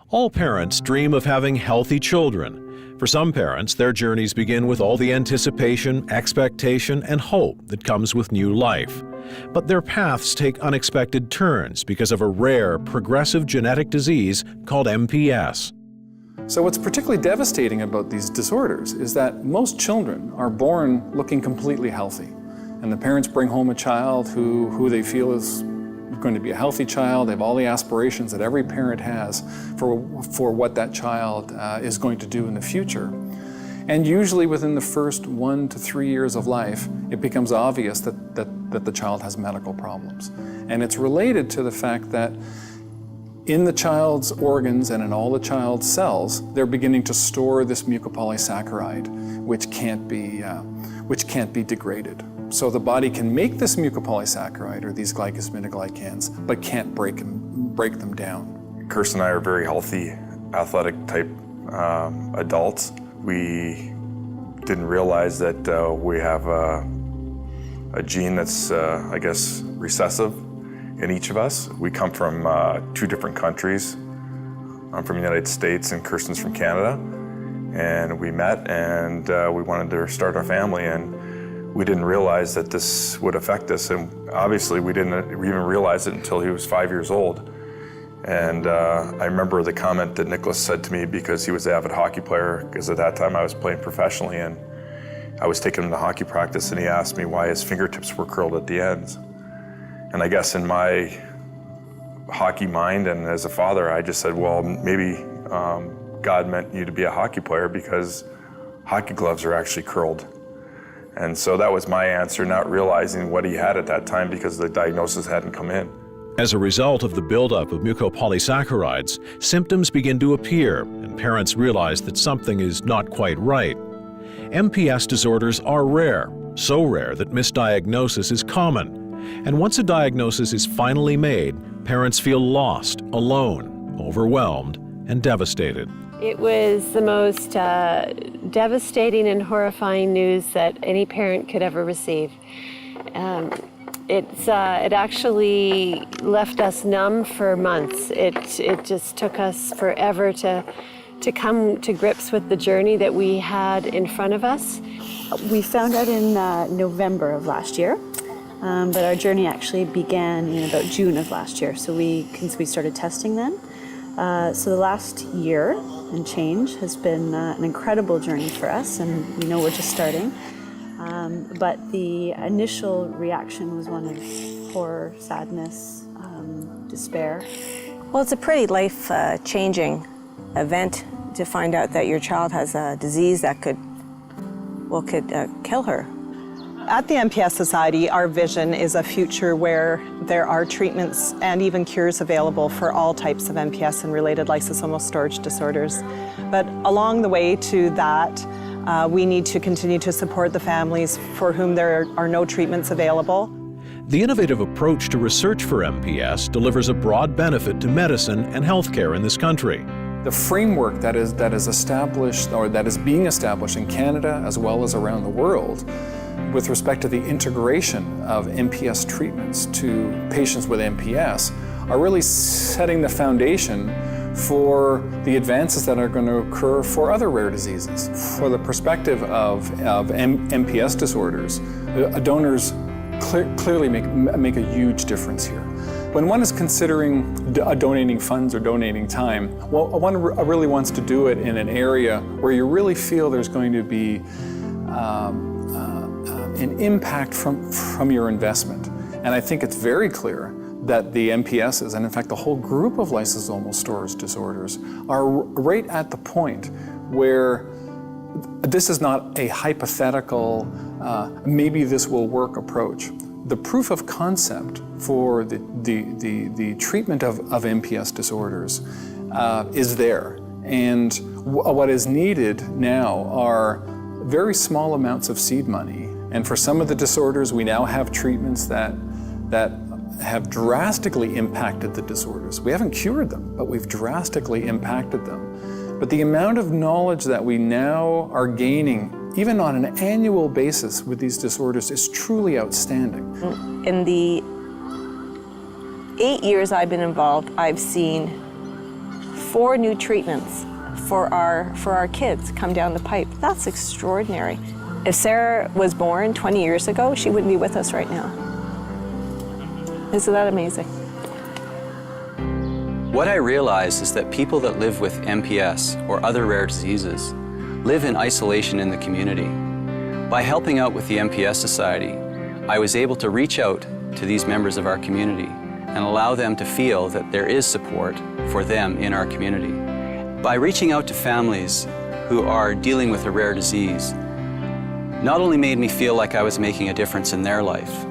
All parents dream of having healthy children. For some parents, their journeys begin with all the anticipation, expectation, and hope that comes with new life. But their paths take unexpected turns because of a rare, progressive genetic disease called MPS. So what's particularly devastating about these disorders is that most children are born looking completely healthy. And the parents bring home a child who they feel is going to be a healthy child. They have all the aspirations that every parent has for what that child is going to do in the future. And usually within the first 1 to 3 years of life, it becomes obvious that the child has medical problems. And it's related to the fact that in the child's organs and in all the child's cells, they're beginning to store this mucopolysaccharide, which can't be degraded. So the body can make this mucopolysaccharide, or these glycosaminoglycans, but can't break them down. Kirsten and I are very healthy, athletic type adults. We didn't realize that we have a gene that's, I guess, recessive in each of us. We come from 2 different countries. I'm from the United States and Kirsten's from Canada. And we met and we wanted to start our family, and we didn't realize that this would affect us. And obviously we didn't even realize it until he was 5 years old. And I remember the comment that Nicklas said to me, because he was an avid hockey player, because at that time I was playing professionally, and I was taking him to hockey practice, and he asked me why his fingertips were curled at the ends. And I guess in my hockey mind and as a father, I just said, well, maybe God meant you to be a hockey player because hockey gloves are actually curled. And so that was my answer, not realizing what he had at that time because the diagnosis hadn't come in. As a result of the buildup of mucopolysaccharides, symptoms begin to appear, and parents realize that something is not quite right. MPS disorders are rare, so rare that misdiagnosis is common. And once a diagnosis is finally made, parents feel lost, alone, overwhelmed, and devastated. It was the most devastating and horrifying news that any parent could ever receive. It actually left us numb for months. It just took us forever to come to grips with the journey that we had in front of us. We found out in November of last year. But our journey actually began in about June of last year, so we started testing then. So the last year and change has been an incredible journey for us, and we know we're just starting. But the initial reaction was one of horror, sadness, despair. Well, it's a pretty life-changing event to find out that your child has a disease that could kill her. At the MPS Society, our vision is a future where there are treatments and even cures available for all types of MPS and related lysosomal storage disorders. But along the way to that, we need to continue to support the families for whom there are no treatments available. The innovative approach to research for MPS delivers a broad benefit to medicine and healthcare in this country. The framework that is established, or that is being established in Canada as well as around the world, with respect to the integration of MPS treatments to patients with MPS, are really setting the foundation for the advances that are going to occur for other rare diseases. For the perspective of MPS disorders, donors clearly make a huge difference here. When one is considering donating funds or donating time, well, one really wants to do it in an area where you really feel there's going to be an impact from your investment. And I think it's very clear that the MPSs, and in fact the whole group of lysosomal storage disorders, are right at the point where this is not a hypothetical, maybe this will work approach. The proof of concept for the treatment of MPS disorders is there. And what is needed now are very small amounts of seed money. And for some of the disorders, we now have treatments that have drastically impacted the disorders. We haven't cured them, but we've drastically impacted them. But the amount of knowledge that we now are gaining, even on an annual basis with these disorders, is truly outstanding. In the 8 years I've been involved, I've seen 4 new treatments for our kids come down the pipe. That's extraordinary. If Sarah was born 20 years ago, she wouldn't be with us right now. Isn't that amazing? What I realize is that people that live with MPS or other rare diseases live in isolation in the community. By helping out with the MPS Society, I was able to reach out to these members of our community and allow them to feel that there is support for them in our community. By reaching out to families who are dealing with a rare disease, not only made me feel like I was making a difference in their life,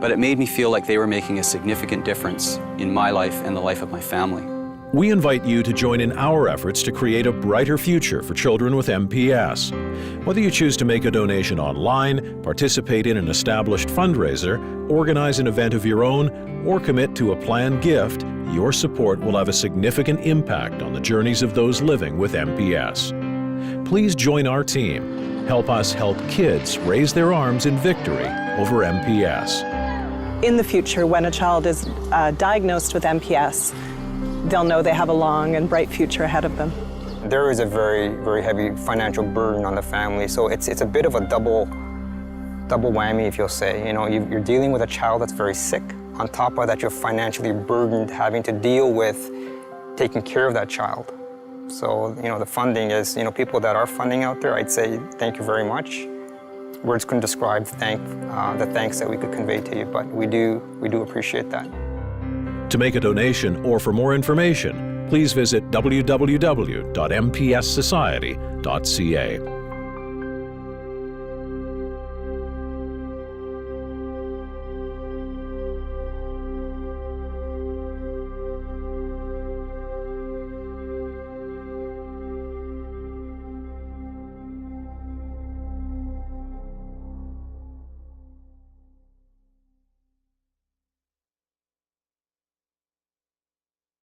but it made me feel like they were making a significant difference in my life and the life of my family. We invite you to join in our efforts to create a brighter future for children with MPS. Whether you choose to make a donation online, participate in an established fundraiser, organize an event of your own, or commit to a planned gift, your support will have a significant impact on the journeys of those living with MPS. Please join our team. Help us help kids raise their arms in victory over MPS. In the future, when a child is diagnosed with MPS, they'll know they have a long and bright future ahead of them. There is a very, very heavy financial burden on the family, so it's a bit of a double whammy, if you'll say. You know, you're dealing with a child that's very sick. On top of that, you're financially burdened having to deal with taking care of that child. So, you know, the funding is, you know, people that are funding out there, I'd say thank you very much. Words couldn't describe the thanks that we could convey to you, but we do appreciate that. To make a donation or for more information, please visit www.mpssociety.ca.